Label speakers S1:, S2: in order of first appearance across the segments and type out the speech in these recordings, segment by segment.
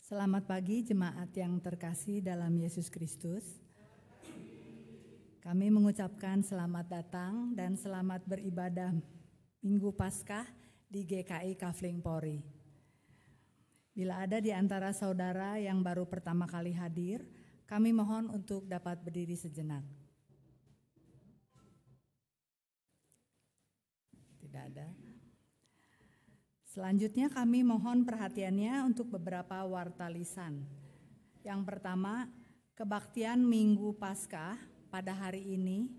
S1: Selamat pagi jemaat yang terkasih dalam Yesus Kristus. Kami mengucapkan selamat datang dan selamat beribadah Minggu Paskah di GKI Kafling Polri. Bila ada di antara saudara yang baru pertama kali hadir, kami mohon untuk dapat berdiri sejenak. Tidak ada. Selanjutnya kami mohon perhatiannya untuk beberapa warta lisan. Yang pertama, Kebaktian Minggu Paskah pada hari ini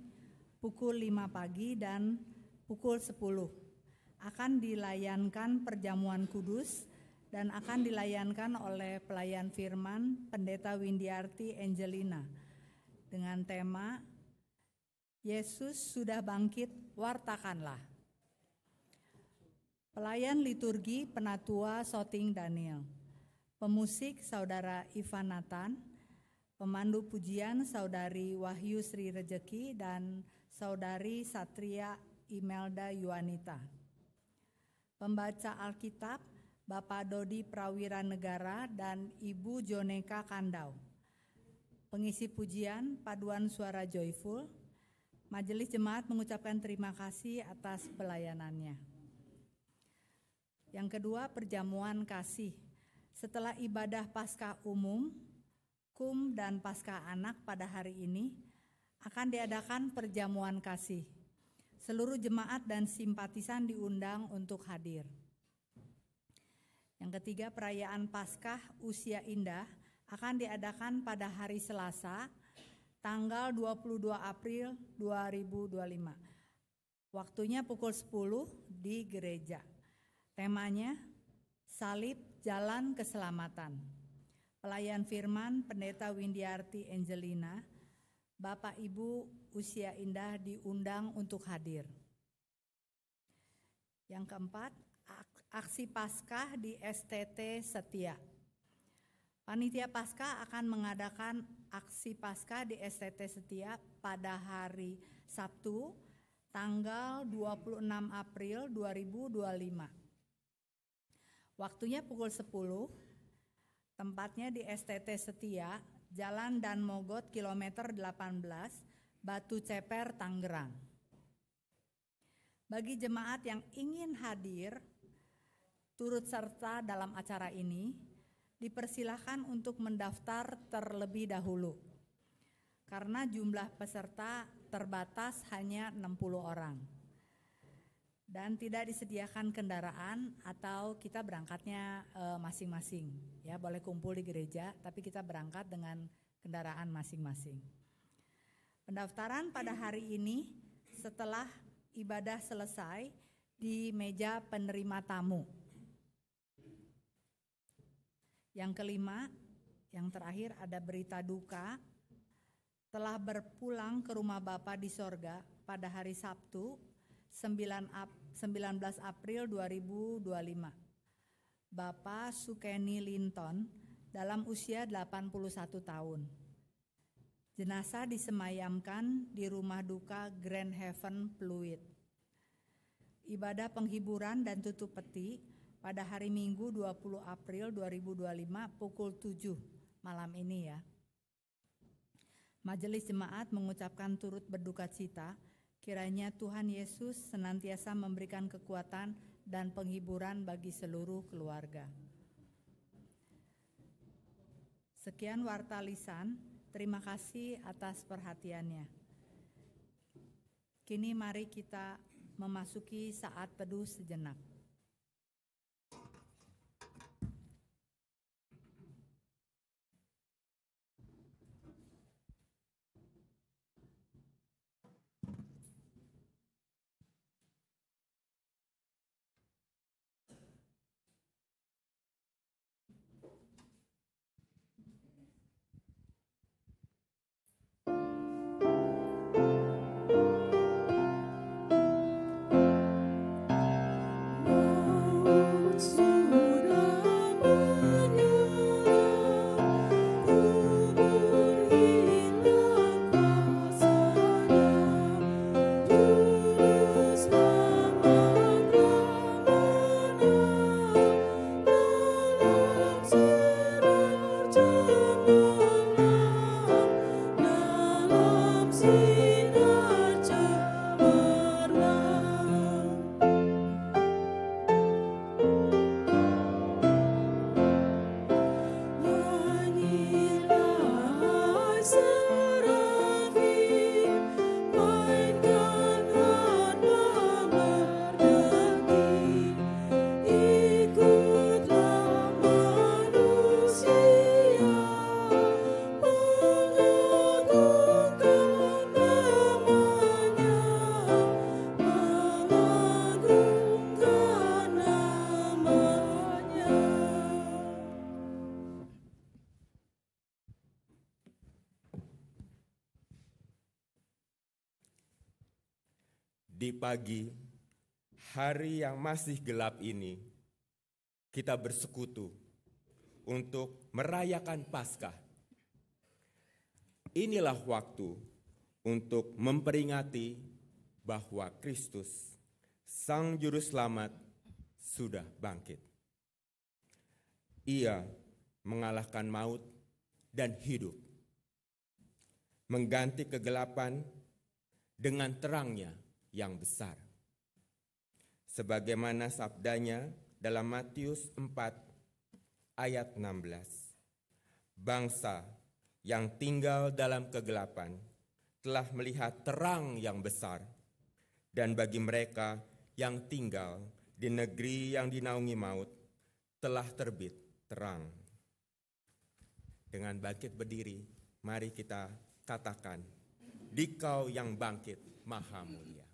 S1: pukul 5 pagi dan pukul 10 akan dilayankan perjamuan kudus dan akan dilayankan oleh pelayan firman Pendeta Windiarti Angelina dengan tema Yesus sudah bangkit, wartakanlah. Pelayan liturgi Penatua Soting Daniel, pemusik Saudara Ivan Nathan, pemandu pujian Saudari Wahyu Sri Rejeki dan Saudari Satria Imelda Yuanita. Pembaca Alkitab Bapak Dodi Prawira Negara dan Ibu Joneka Kandau. Pengisi pujian Paduan Suara Joyful. Majelis Jemaat mengucapkan terima kasih atas pelayanannya. Yang kedua, perjamuan kasih. Setelah ibadah Paskah umum, KUM dan Paskah Anak pada hari ini akan diadakan perjamuan kasih. Seluruh jemaat dan simpatisan diundang untuk hadir. Yang ketiga, perayaan Paskah Usia Indah akan diadakan pada hari Selasa, tanggal 22 April 2025. Waktunya pukul 10 di gereja. Temanya, Salib Jalan Keselamatan. Pelayan firman Pendeta Windiarti Angelina, Bapak Ibu Usia Indah diundang untuk hadir. Yang keempat, aksi Paskah di STT Setia. Panitia Paskah akan mengadakan aksi Paskah di STT Setia pada hari Sabtu, tanggal 26 April 2025. Waktunya pukul 10. Tempatnya di STT Setia, Jalan Dan Mogot kilometer 18, Batu Ceper, Tangerang. Bagi jemaat yang ingin hadir turut serta dalam acara ini, dipersilakan untuk mendaftar terlebih dahulu. Karena jumlah peserta terbatas hanya 60 orang. Dan tidak disediakan kendaraan atau kita berangkatnya masing-masing. Ya, boleh kumpul di gereja, tapi kita berangkat dengan kendaraan masing-masing. Pendaftaran pada hari ini setelah ibadah selesai di meja penerima tamu. Yang kelima, yang terakhir ada berita duka. Telah berpulang ke rumah Bapa di sorga pada hari Sabtu 19 April 2025. Bapak Sukeni Linton dalam usia 81 tahun. Jenazah disemayamkan di rumah duka Grand Haven Pluit. Ibadah penghiburan dan tutup peti pada hari Minggu 20 April 2025 pukul 7 malam ini ya. Majelis Jemaat mengucapkan turut berduka cita. Kiranya Tuhan Yesus senantiasa memberikan kekuatan dan penghiburan bagi seluruh keluarga. Sekian warta lisan, terima kasih atas perhatiannya. Kini mari kita memasuki saat teduh sejenak.
S2: Di pagi hari yang masih gelap ini, kita bersekutu untuk merayakan Paskah. Inilah waktu untuk memperingati bahwa Kristus, Sang Juru Selamat, sudah bangkit. Ia mengalahkan maut dan hidup, mengganti kegelapan dengan terangnya yang besar. Sebagaimana sabdanya dalam Matius 4 ayat 16. Bangsa yang tinggal dalam kegelapan telah melihat terang yang besar, dan bagi mereka yang tinggal di negeri yang dinaungi maut telah terbit terang. Dengan bangkit berdiri, mari kita katakan, Dikau yang bangkit Maha Mulia.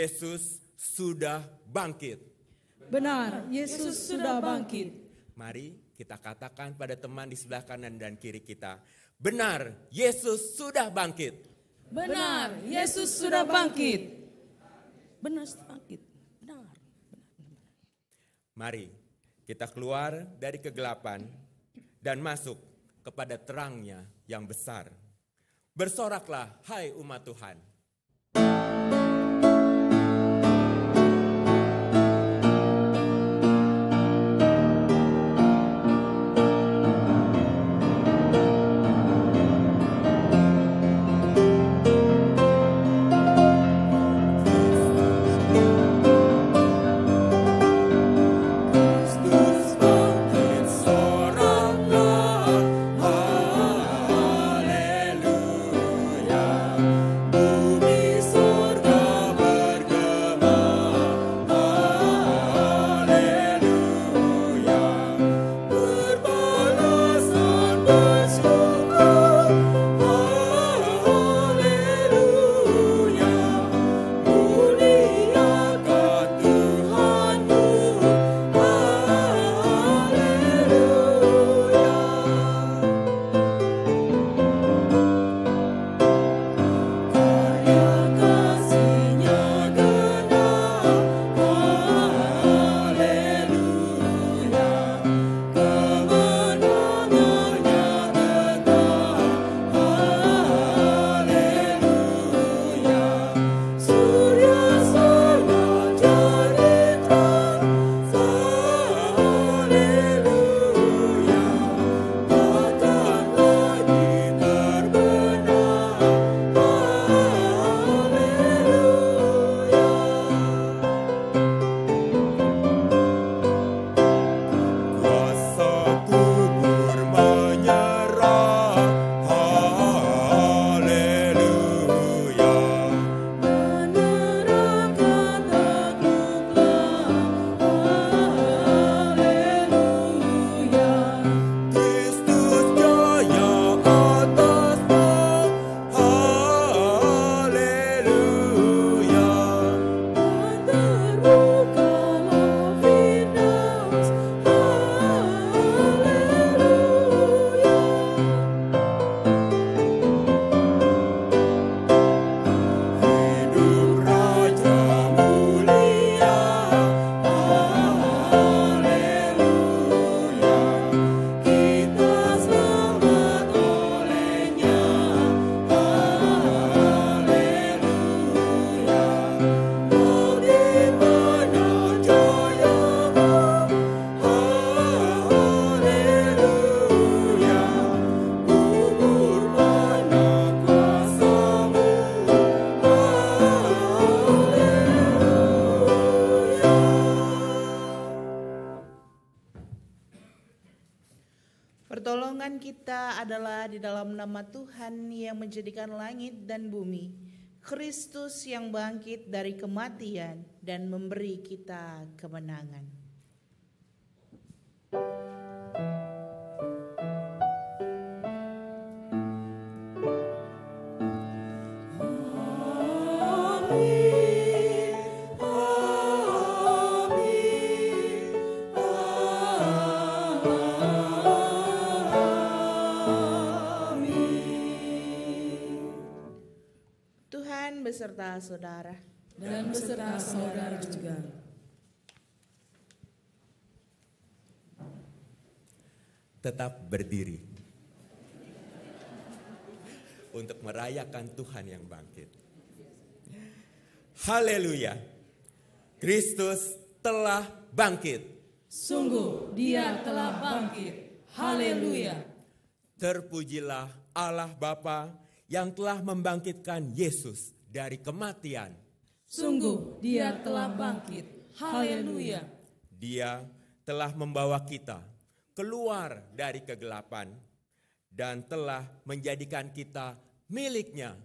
S2: Yesus sudah bangkit.
S3: Benar, Yesus sudah bangkit.
S2: Mari kita katakan pada teman di sebelah kanan dan kiri kita, benar, Yesus sudah bangkit.
S3: Benar, Yesus sudah bangkit. Benar, bangkit. Benar.
S2: Mari kita keluar dari kegelapan dan masuk kepada terangnya yang besar. Bersoraklah, hai umat Tuhan.
S4: Haleluya. Pertolongan kita adalah di dalam nama Tuhan yang menjadikan langit dan bumi, Kristus yang bangkit dari kematian dan memberi kita kemenangan. Beserta saudara
S3: dan beserta saudara juga.
S2: Tetap berdiri untuk merayakan Tuhan yang bangkit. Haleluya. Kristus telah bangkit.
S3: Sungguh Dia telah bangkit. Haleluya.
S2: Terpujilah Allah Bapa yang telah membangkitkan Yesus dari kematian.
S3: Sungguh Dia telah bangkit. Haleluya.
S2: Dia telah membawa kita keluar dari kegelapan dan telah menjadikan kita miliknya.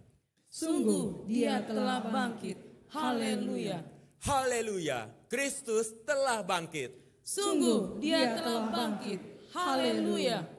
S3: Sungguh Dia telah bangkit. Haleluya.
S2: Haleluya. Kristus telah bangkit.
S3: Sungguh Dia telah bangkit. Haleluya.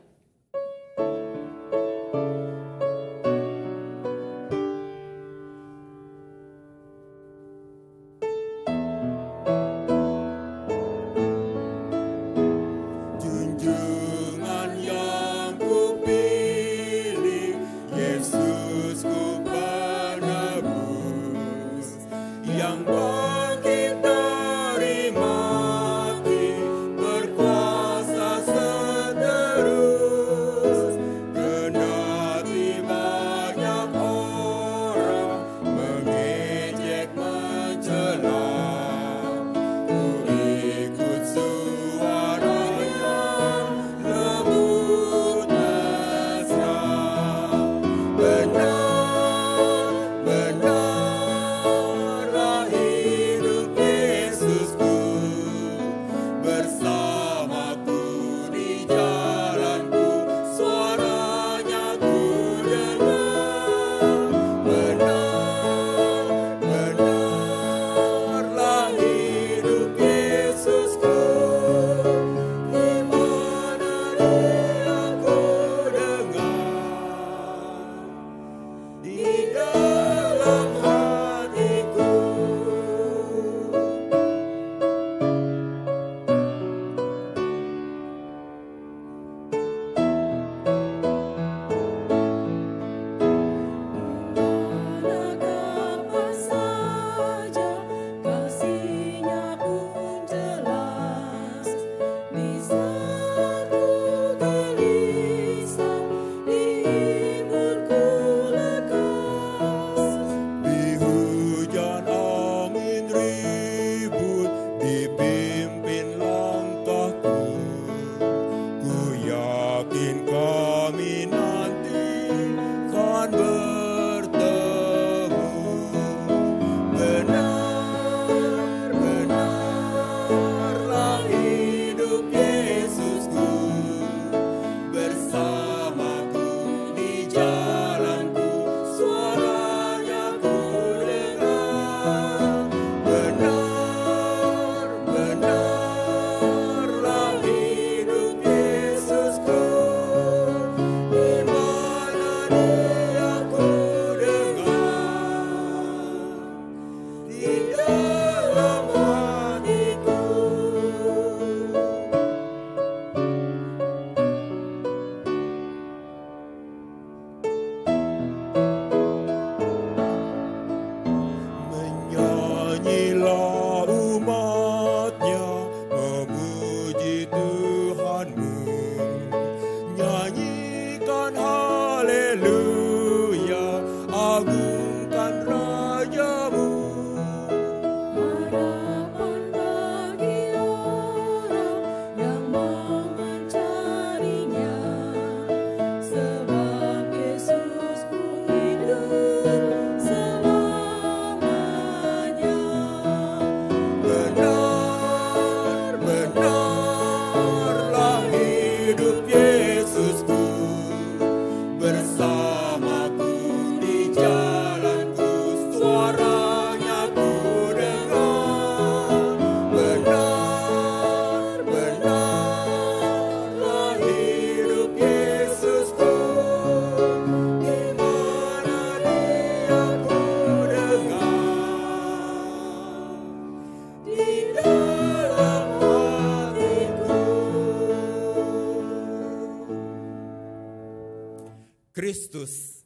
S2: Kristus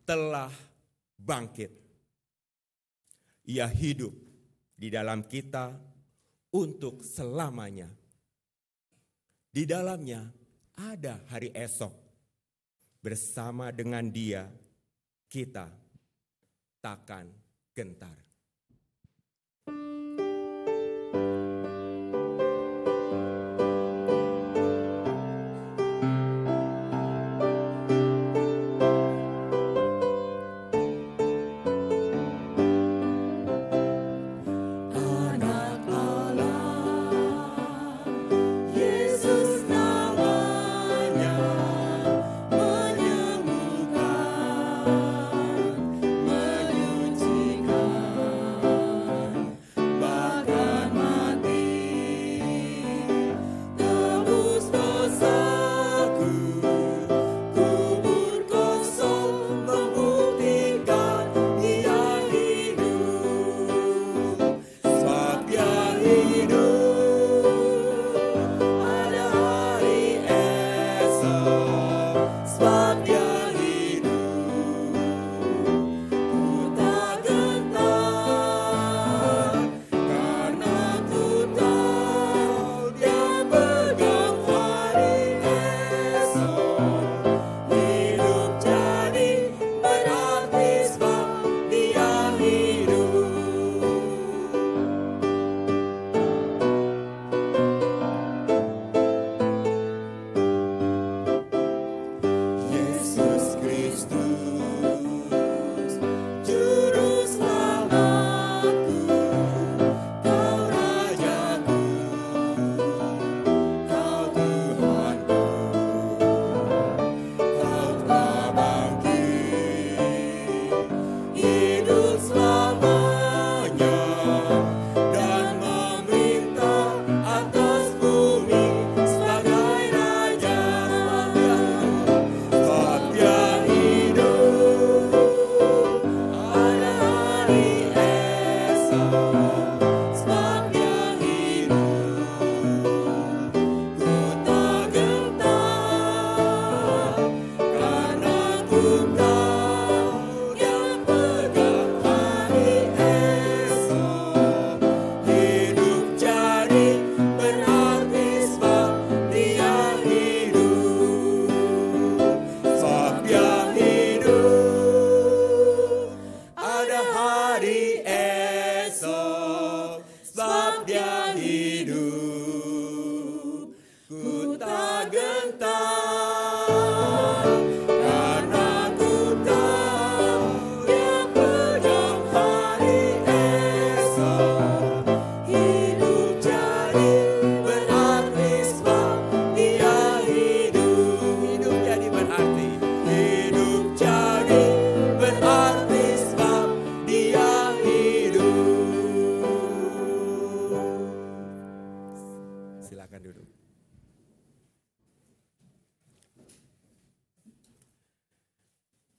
S2: telah bangkit. Ia hidup di dalam kita untuk selamanya. Di dalamnya ada hari esok. Bersama dengan Dia, kita takkan gentar.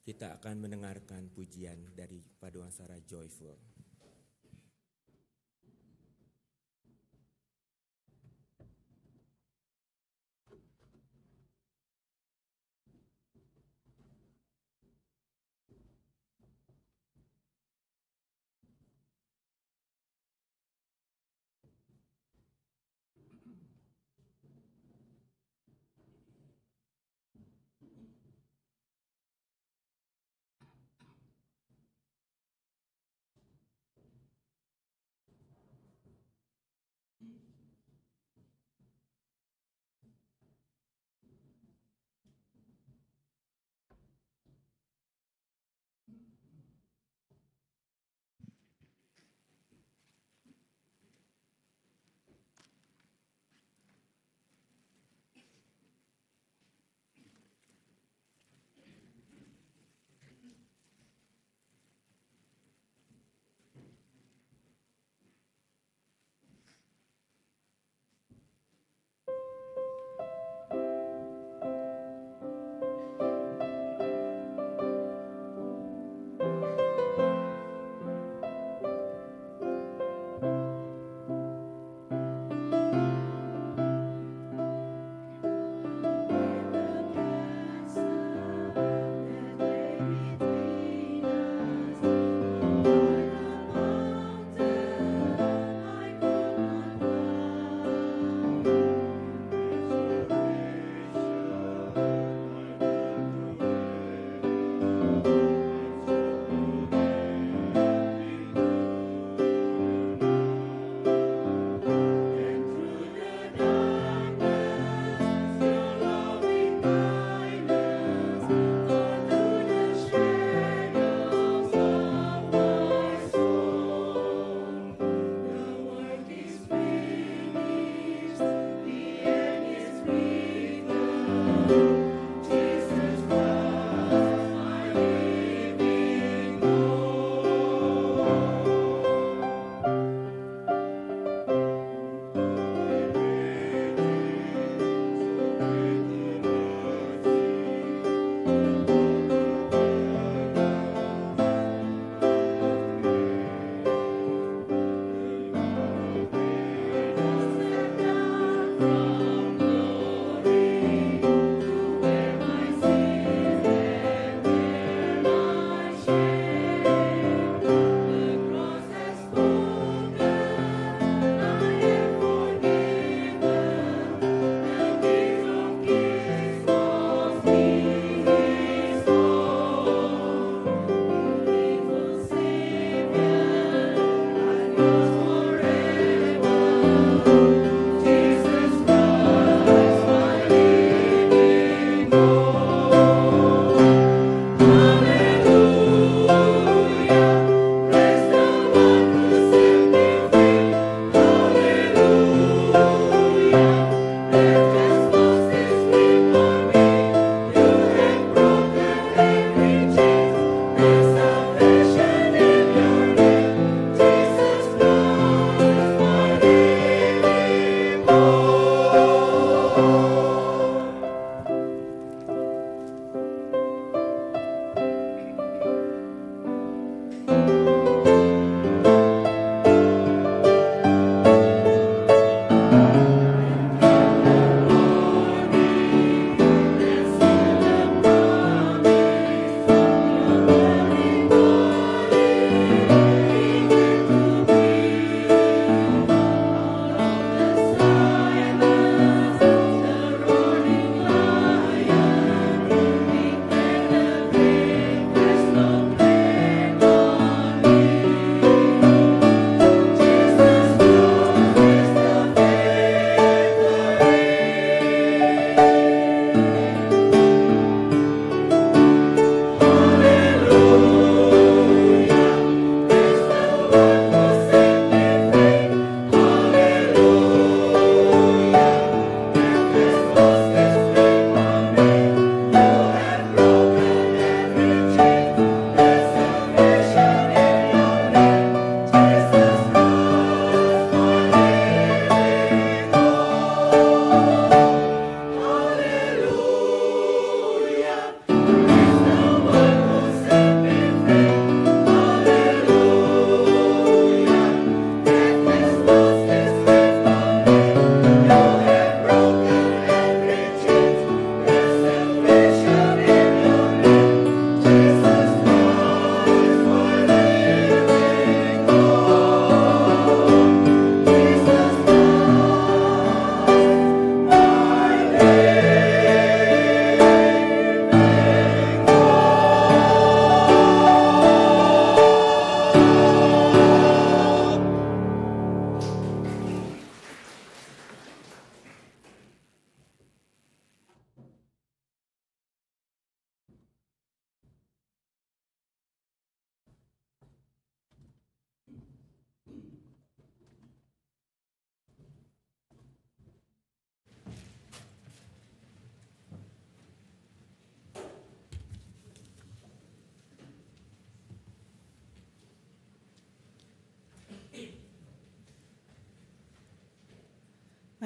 S2: Kita akan mendengarkan pujian dari paduan suara Joyful.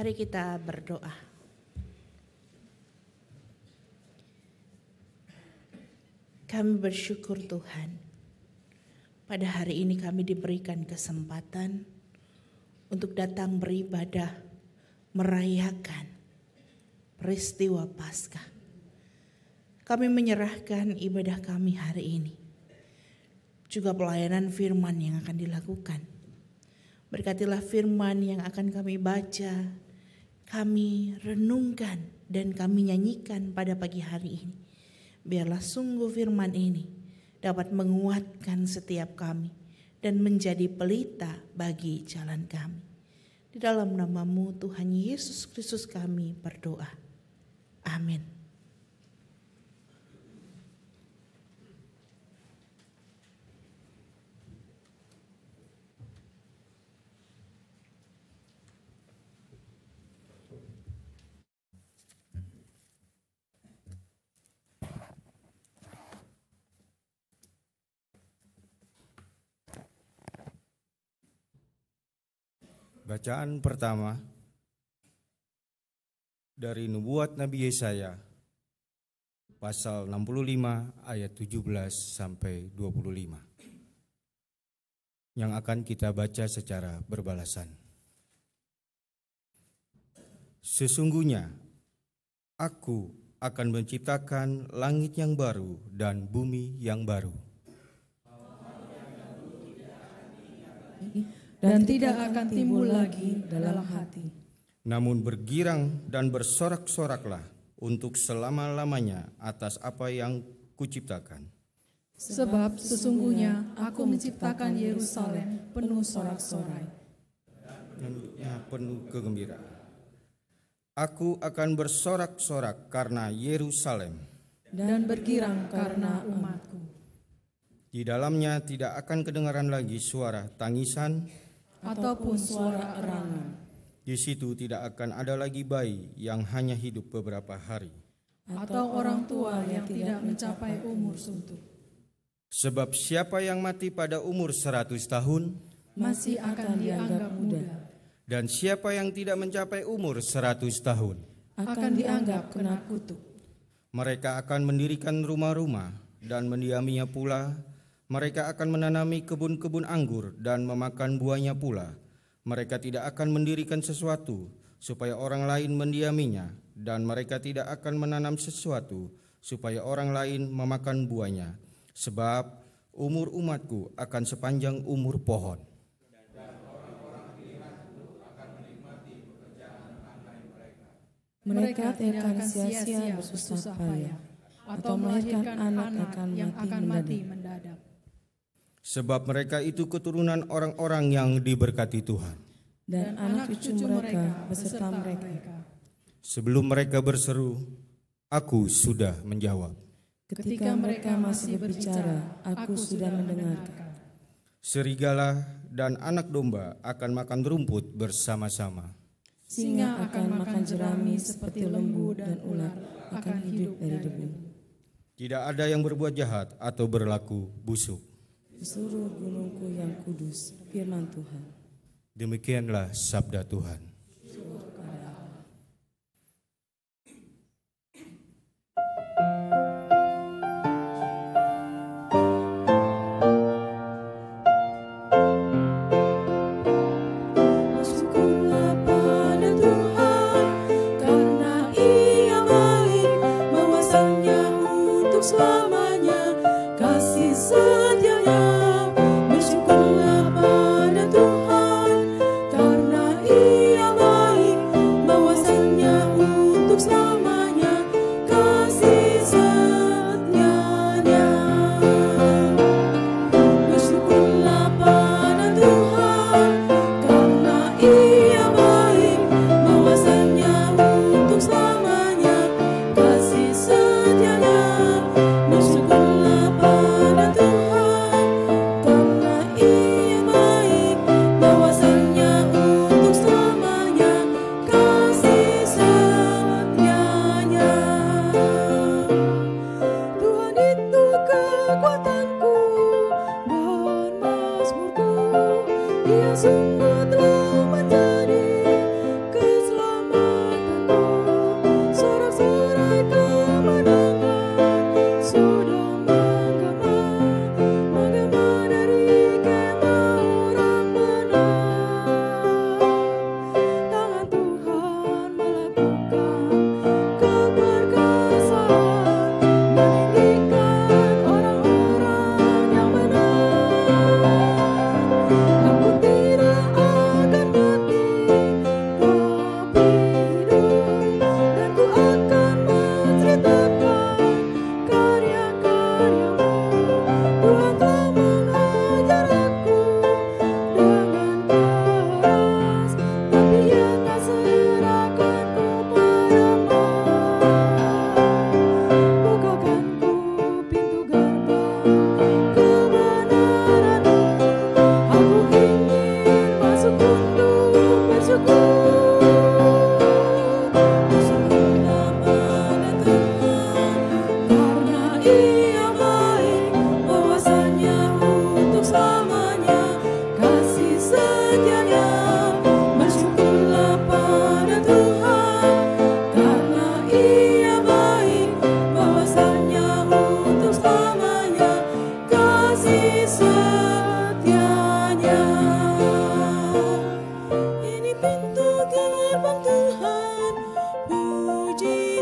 S4: Mari kita berdoa. Kami bersyukur Tuhan, pada hari ini kami diberikan kesempatan untuk datang beribadah, merayakan peristiwa Paskah. Kami menyerahkan ibadah kami hari ini, juga pelayanan firman yang akan dilakukan. Berkatilah firman yang akan kami baca, kami renungkan, dan kami nyanyikan pada pagi hari ini. Biarlah sungguh firman ini dapat menguatkan setiap kami dan menjadi pelita bagi jalan kami. Di dalam nama-Mu Tuhan Yesus Kristus kami berdoa. Amin.
S5: Bacaan pertama dari Nubuat Nabi Yesaya pasal 65 ayat 17 sampai 25 yang akan kita baca secara berbalasan. Sesungguhnya aku akan menciptakan langit yang baru dan bumi yang baru.
S3: Dan tidak akan timbul lagi dalam hati.
S5: Namun bergirang dan bersorak-soraklah untuk selama-lamanya atas apa yang kuciptakan.
S3: Sebab sesungguhnya aku menciptakan Yerusalem penuh sorak-sorai.
S5: Penuh kegembiraan. Aku akan bersorak-sorak karena Yerusalem.
S3: Dan bergirang karena umatku.
S5: Di dalamnya tidak akan kedengaran lagi suara tangisan
S3: Ataupun suara erangan.
S5: Di situ tidak akan ada lagi bayi yang hanya hidup beberapa hari.
S3: Atau orang tua yang tidak mencapai umur suntuk.
S5: Sebab siapa yang mati pada umur 100 tahun
S3: masih akan dianggap muda.
S5: Dan siapa yang tidak mencapai umur 100 tahun
S3: akan dianggap kena kutuk.
S5: Mereka akan mendirikan rumah-rumah dan mendiaminya pula. Mereka akan menanami kebun-kebun anggur dan memakan buahnya pula. Mereka tidak akan mendirikan sesuatu supaya orang lain mendiaminya, dan mereka tidak akan menanam sesuatu supaya orang lain memakan buahnya. Sebab umur umatku akan sepanjang umur pohon.
S3: Mereka tidak akan sia-sia bersusah payah atau melahirkan anak yang akan mati mendadak.
S5: Sebab mereka itu keturunan orang-orang yang diberkati Tuhan.
S3: Dan anak cucu mereka beserta mereka.
S5: Sebelum mereka berseru, aku sudah menjawab.
S3: Ketika mereka masih berbicara, aku sudah mendengarkan.
S5: Serigala dan anak domba akan makan rumput bersama-sama.
S3: Singa akan makan jerami seperti lembu dan ular akan hidup dari debu.
S5: Tidak ada yang berbuat jahat atau berlaku busuk
S3: Di seluruh gunungku yang kudus, firman Tuhan.
S5: Demikianlah sabda Tuhan.
S3: Bersyukurlah pada Tuhan, karena Ia baik, bahwasanya untuk selamanya kasih setianya. Bersyukurlah pada Tuhan, karena Ia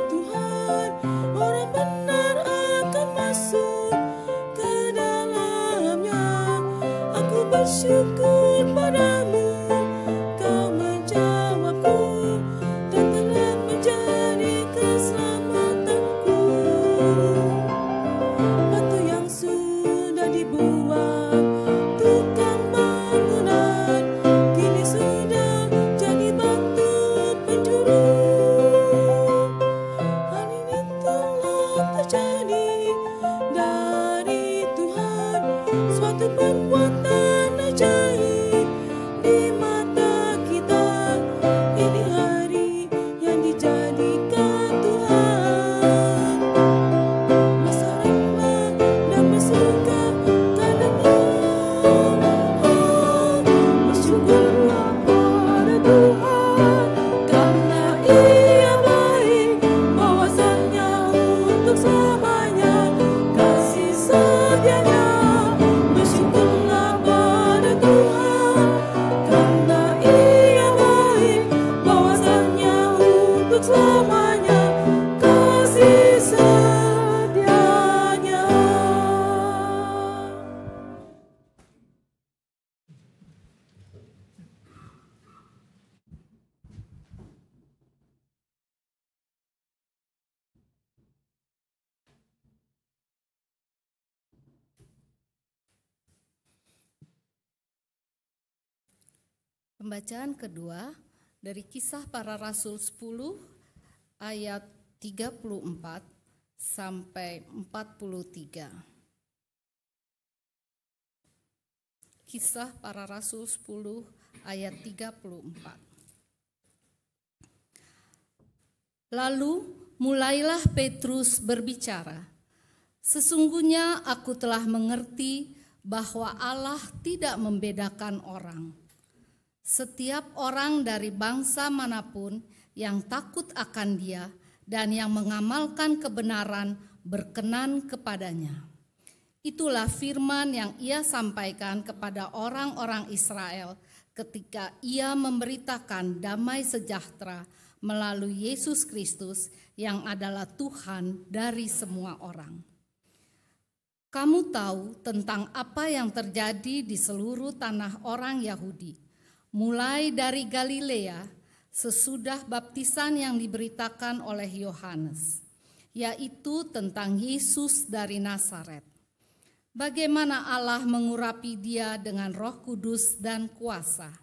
S3: Tuhan, orang benar akan masuk ke dalamnya. Aku bersyukur padamu, kau menjawabku dan telah menjadi keselamatanku. Batu yang sudah dibuat tukang bangunan kini sudah jadi batu penjuru. Hal ini telah terjadi dari Tuhan, suatu perbuatan ajaib di mata kita. Ini hari yang dijadikan Tuhan. Bersoraklah dan bersuka karenanya. Bersyukurlah pada Tuhan, karena Ia baik, bahwasanya untuk selamanya kasih setianya. Bersyukurlah pada Tuhan, karena Ia baik, bahwasanya untuk selamanya kasih setianya.
S6: Pembacaan kedua dari Kisah Para Rasul 10 ayat 34 sampai 43. Kisah Para Rasul 10 ayat 34. Lalu mulailah Petrus berbicara, "Sesungguhnya aku telah mengerti bahwa Allah tidak membedakan orang. Setiap orang dari bangsa manapun yang takut akan Dia dan yang mengamalkan kebenaran berkenan kepadanya." Itulah firman yang Ia sampaikan kepada orang-orang Israel ketika Ia memberitakan damai sejahtera melalui Yesus Kristus yang adalah Tuhan dari semua orang. Kamu tahu tentang apa yang terjadi di seluruh tanah orang Yahudi, mulai dari Galilea sesudah baptisan yang diberitakan oleh Yohanes, yaitu tentang Yesus dari Nazaret. Bagaimana Allah mengurapi Dia dengan Roh Kudus dan kuasa.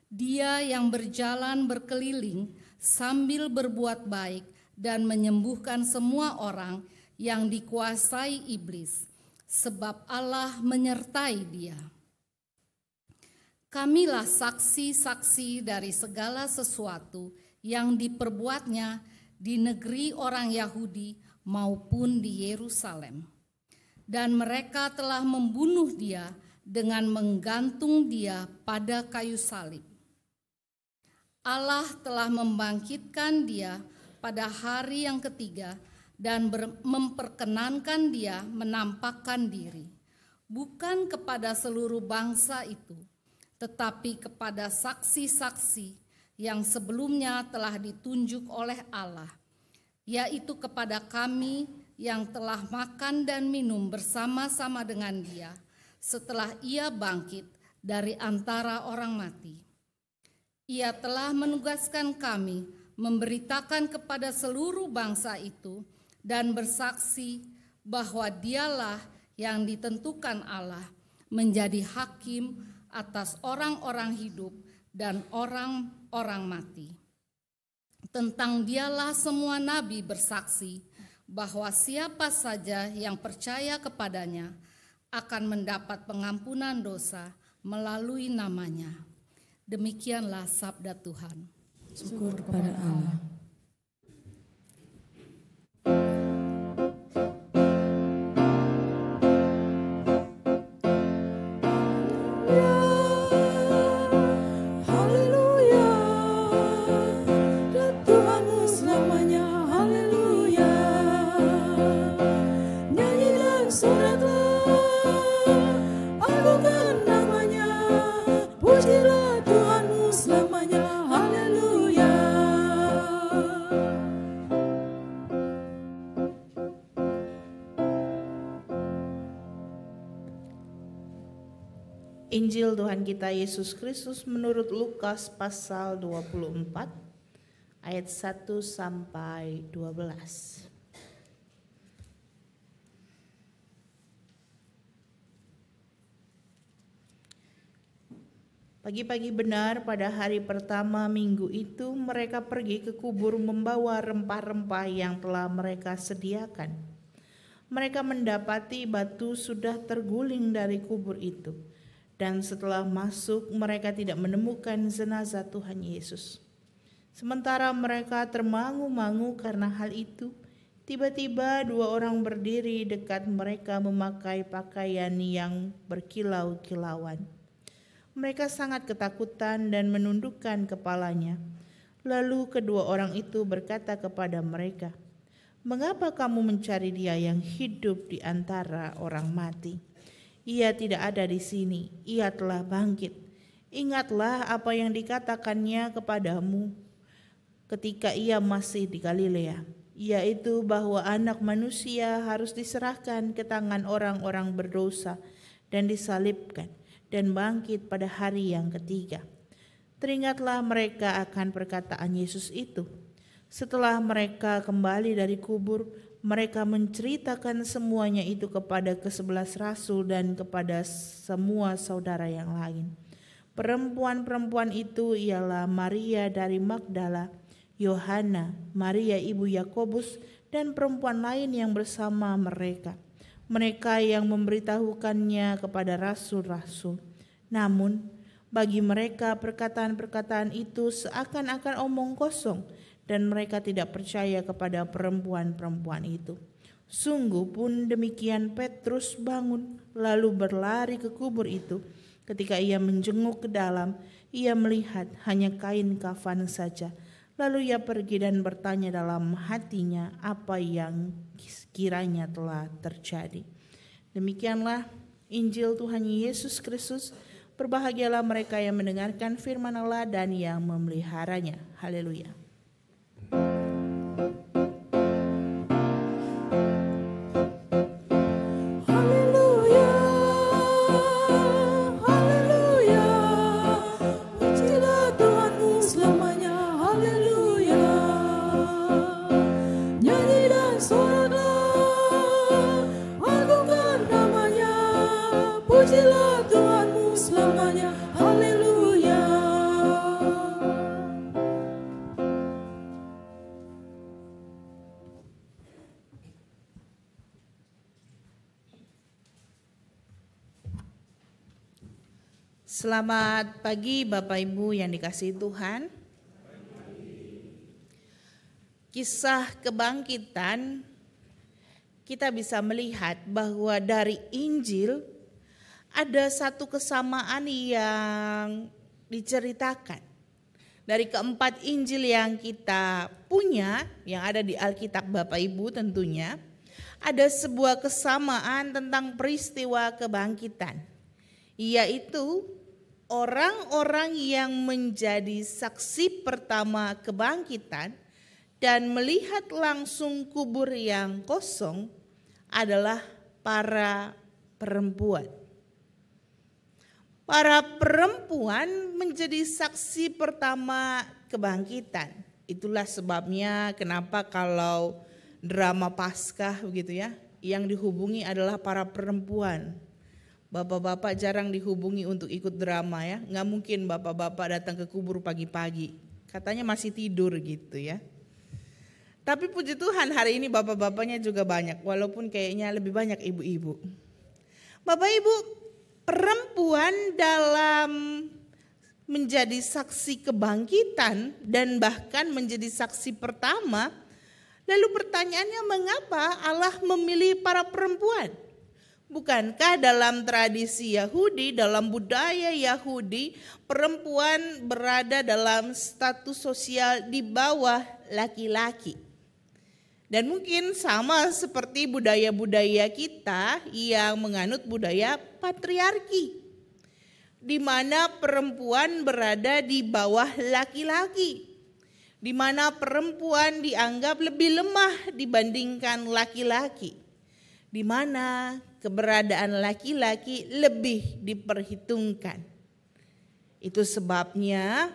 S6: Dia yang berjalan berkeliling sambil berbuat baik dan menyembuhkan semua orang yang dikuasai iblis, sebab Allah menyertai Dia. Kamilah saksi-saksi dari segala sesuatu yang diperbuatnya di negeri orang Yahudi maupun di Yerusalem. Dan mereka telah membunuh Dia dengan menggantung Dia pada kayu salib. Allah telah membangkitkan Dia pada hari yang ketiga dan memperkenankan Dia menampakkan diri, bukan kepada seluruh bangsa itu, tetapi kepada saksi-saksi yang sebelumnya telah ditunjuk oleh Allah, yaitu kepada kami yang telah makan dan minum bersama-sama dengan Dia setelah Ia bangkit dari antara orang mati. Ia telah menugaskan kami memberitakan kepada seluruh bangsa itu dan bersaksi bahwa Dialah yang ditentukan Allah menjadi hakim atas orang-orang hidup dan orang-orang mati. Tentang Dialah semua nabi bersaksi bahwa siapa saja yang percaya kepadanya akan mendapat pengampunan dosa melalui namanya. Demikianlah sabda Tuhan.
S3: Syukur kepada Allah. Pujilah Tuhanmu selamanya, haleluya.
S4: Injil Tuhan kita Yesus Kristus menurut Lukas pasal 24 ayat 1 sampai 12. Pagi-pagi benar pada hari pertama minggu itu mereka pergi ke kubur membawa rempah-rempah yang telah mereka sediakan. Mereka mendapati batu sudah terguling dari kubur itu. Dan setelah masuk mereka tidak menemukan jenazah Tuhan Yesus. Sementara mereka termangu-mangu karena hal itu, tiba-tiba 2 orang berdiri dekat mereka memakai pakaian yang berkilau-kilauan. Mereka sangat ketakutan dan menundukkan kepalanya. Lalu kedua orang itu berkata kepada mereka, "Mengapa kamu mencari Dia yang hidup di antara orang mati? Ia tidak ada di sini, Ia telah bangkit. Ingatlah apa yang dikatakannya kepadamu ketika Ia masih di Galilea, yaitu bahwa Anak Manusia harus diserahkan ke tangan orang-orang berdosa dan disalibkan dan bangkit pada hari yang ketiga." Teringatlah mereka akan perkataan Yesus itu. Setelah mereka kembali dari kubur, mereka menceritakan semuanya itu kepada ke-11 rasul dan kepada semua saudara yang lain. Perempuan-perempuan itu ialah Maria dari Magdala, Yohana, Maria ibu Yakobus, dan perempuan lain yang bersama mereka. Mereka yang memberitahukannya kepada rasul-rasul. Namun bagi mereka perkataan-perkataan itu seakan-akan omong kosong, dan mereka tidak percaya kepada perempuan-perempuan itu. Sungguh pun demikian Petrus bangun lalu berlari ke kubur itu. Ketika ia menjenguk ke dalam, ia melihat hanya kain kafan saja. Lalu ia pergi dan bertanya dalam hatinya apa yang kiranya telah terjadi. Demikianlah Injil Tuhan Yesus Kristus. Berbahagialah mereka yang mendengarkan firman Allah dan yang memeliharanya. Haleluya. Selamat pagi Bapak Ibu yang dikasihi Tuhan. Kisah kebangkitan kita bisa melihat bahwa dari Injil ada satu kesamaan yang diceritakan. Dari keempat Injil yang kita punya, yang ada di Alkitab Bapak Ibu tentunya, ada sebuah kesamaan tentang peristiwa kebangkitan, yaitu orang-orang yang menjadi saksi pertama kebangkitan dan melihat langsung kubur yang kosong adalah para perempuan. Para perempuan menjadi saksi pertama kebangkitan. Itulah sebabnya kenapa kalau drama Paskah begitu ya, yang dihubungi adalah para perempuan. Bapak-bapak jarang dihubungi untuk ikut drama ya. Nggak mungkin bapak-bapak datang ke kubur pagi-pagi. Katanya masih tidur gitu ya. Tapi puji Tuhan hari ini bapak-bapaknya juga banyak. Walaupun kayaknya lebih banyak ibu-ibu. Bapak ibu, perempuan dalam menjadi saksi kebangkitan dan bahkan menjadi saksi pertama. Lalu pertanyaannya, mengapa Allah memilih para perempuan? Bukankah dalam tradisi Yahudi, dalam budaya Yahudi, perempuan berada dalam status sosial di bawah laki-laki? Dan mungkin sama seperti budaya-budaya kita yang menganut budaya patriarki, di mana perempuan berada di bawah laki-laki, di mana perempuan dianggap lebih lemah dibandingkan laki-laki. di mana keberadaan laki-laki lebih diperhitungkan. Itu sebabnya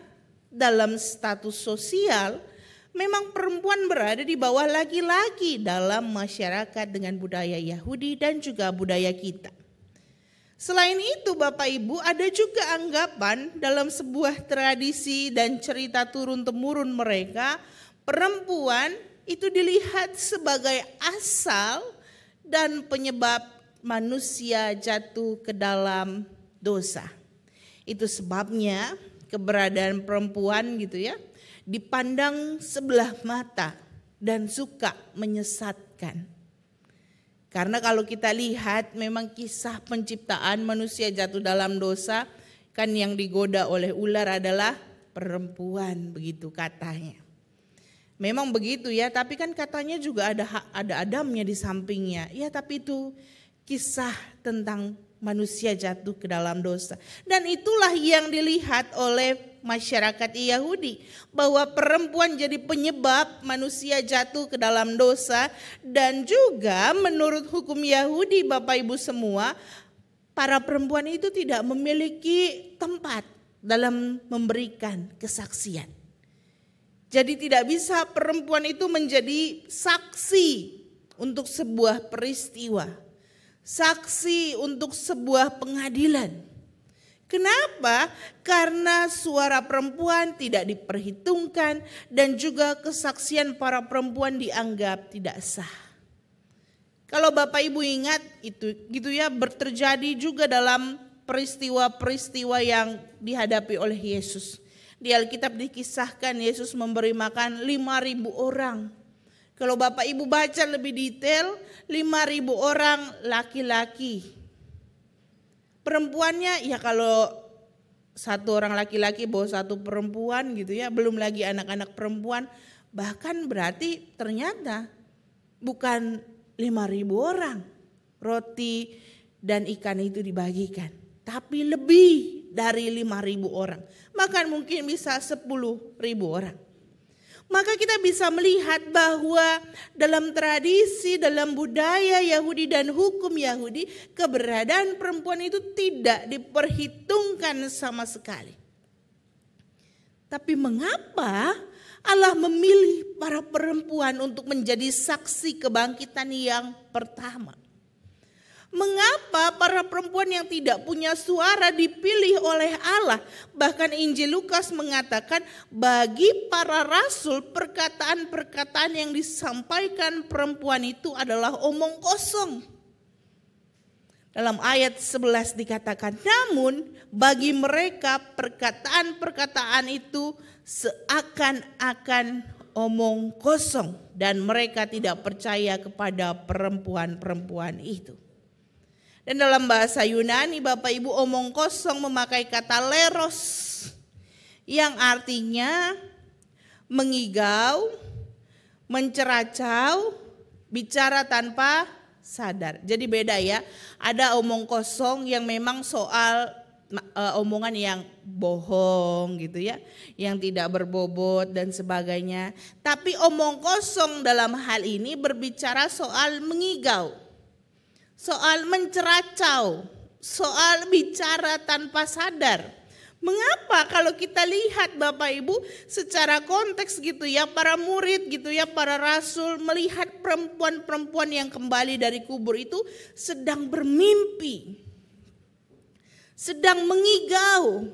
S4: dalam status sosial memang perempuan berada di bawah laki-laki dalam masyarakat dengan budaya Yahudi dan juga budaya kita. Selain itu Bapak Ibu, ada juga anggapan dalam sebuah tradisi dan cerita turun-temurun mereka, perempuan itu dilihat sebagai asal dan penyebab manusia jatuh ke dalam dosa. Itu sebabnya keberadaan perempuan gitu ya dipandang sebelah mata dan suka menyesatkan. Karena kalau kita lihat memang kisah penciptaan manusia jatuh dalam dosa, kan yang digoda oleh ular adalah perempuan, begitu katanya. Memang begitu ya, tapi kan katanya juga ada Adamnya di sampingnya. Ya, tapi itu kisah tentang manusia jatuh ke dalam dosa. Dan itulah yang dilihat oleh masyarakat Yahudi, bahwa perempuan jadi penyebab manusia jatuh ke dalam dosa. Dan juga menurut hukum Yahudi Bapak Ibu semua, para perempuan itu tidak memiliki tempat dalam memberikan kesaksian. Jadi tidak bisa perempuan itu menjadi saksi untuk sebuah peristiwa, saksi untuk sebuah pengadilan. Kenapa? Karena suara perempuan tidak diperhitungkan dan juga kesaksian para perempuan dianggap tidak sah. Kalau Bapak Ibu ingat itu gitu ya, terjadi juga dalam peristiwa-peristiwa yang dihadapi oleh Yesus. Di Alkitab dikisahkan Yesus memberi makan 5.000 orang. Kalau Bapak Ibu baca lebih detail, 5.000 orang laki-laki. Perempuannya ya kalau satu orang laki-laki bawa satu perempuan gitu ya, belum lagi anak-anak perempuan, bahkan berarti ternyata bukan 5.000 orang roti dan ikan itu dibagikan, tapi lebih dari 5.000 orang, bahkan mungkin bisa 10.000 orang. Maka kita bisa melihat bahwa dalam tradisi, dalam budaya Yahudi dan hukum Yahudi, keberadaan perempuan itu tidak diperhitungkan sama sekali. Tapi mengapa Allah memilih para perempuan untuk menjadi saksi kebangkitan yang pertama? Mengapa para perempuan yang tidak punya suara dipilih oleh Allah? Bahkan Injil Lukas mengatakan bagi para rasul perkataan-perkataan yang disampaikan perempuan itu adalah omong kosong. Dalam ayat 11 dikatakan, namun bagi mereka perkataan-perkataan itu seakan-akan omong kosong dan mereka tidak percaya kepada perempuan-perempuan itu. Dan dalam bahasa Yunani Bapak Ibu, omong kosong memakai kata leros yang artinya mengigau, menceracau, bicara tanpa sadar. Jadi beda ya, ada omong kosong yang memang soal omongan yang bohong gitu ya, yang tidak berbobot dan sebagainya. Tapi omong kosong dalam hal ini berbicara soal mengigau, soal menceracau, soal bicara tanpa sadar. Mengapa kalau kita lihat Bapak Ibu secara konteks gitu ya, para murid gitu ya, para rasul melihat perempuan-perempuan yang kembali dari kubur itu sedang bermimpi, sedang mengigau,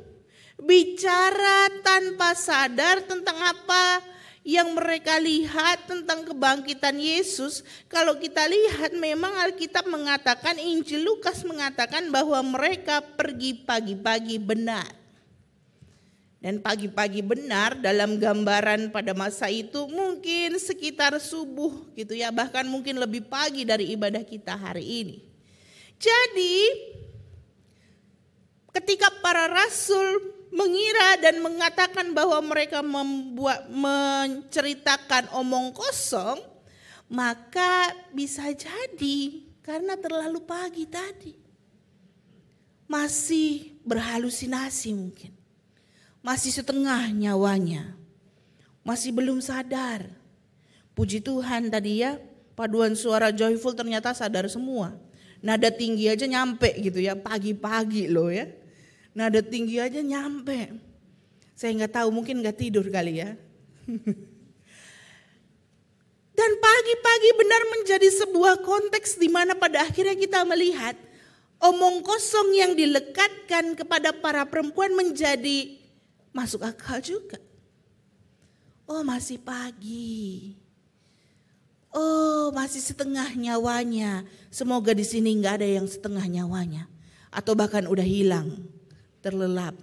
S4: bicara tanpa sadar tentang apa yang mereka lihat tentang kebangkitan Yesus. Kalau kita lihat memang Alkitab mengatakan, Injil Lukas mengatakan bahwa mereka pergi pagi-pagi benar. Dan pagi-pagi benar dalam gambaran pada masa itu mungkin sekitar subuh gitu ya, bahkan mungkin lebih pagi dari ibadah kita hari ini. Jadi ketika para rasul mengira dan mengatakan bahwa mereka menceritakan omong kosong, maka bisa jadi karena terlalu pagi tadi. Masih berhalusinasi mungkin. Masih setengah nyawanya. Masih belum sadar. Puji Tuhan tadi ya, Paduan suara joyful ternyata sadar semua. Nada tinggi aja nyampe gitu ya, pagi-pagi loh ya. Nada tinggi aja nyampe. Saya nggak tahu, mungkin nggak tidur kali ya. Dan pagi-pagi benar menjadi sebuah konteks di mana pada akhirnya kita melihat omong kosong yang dilekatkan kepada para perempuan menjadi masuk akal juga. Oh masih pagi. Oh masih setengah nyawanya. Semoga di sini nggak ada yang setengah nyawanya. Atau bahkan udah hilang, terlelap.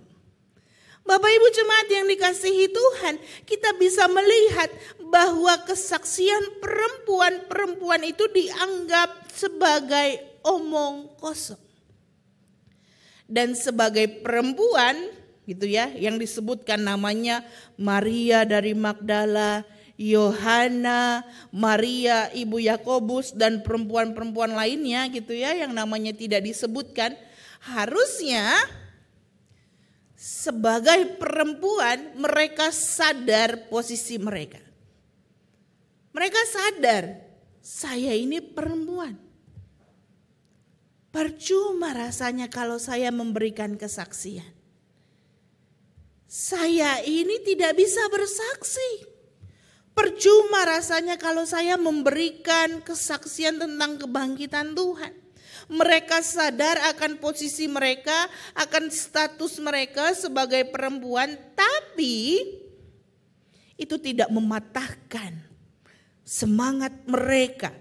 S4: Bapak Ibu jemaat yang dikasihi Tuhan, kita bisa melihat bahwa kesaksian perempuan-perempuan itu dianggap sebagai omong kosong. Dan sebagai perempuan gitu ya, yang disebutkan namanya Maria dari Magdala, Yohana, Maria ibu Yakobus dan perempuan-perempuan lainnya gitu ya, yang namanya tidak disebutkan, harusnya sebagai perempuan mereka sadar posisi mereka. Mereka sadar, saya ini perempuan. Percuma rasanya kalau saya memberikan kesaksian. Saya ini tidak bisa bersaksi. Percuma rasanya kalau saya memberikan kesaksian tentang kebangkitan Tuhan. Mereka sadar akan posisi mereka, akan status mereka sebagai perempuan, tapi itu tidak mematahkan semangat mereka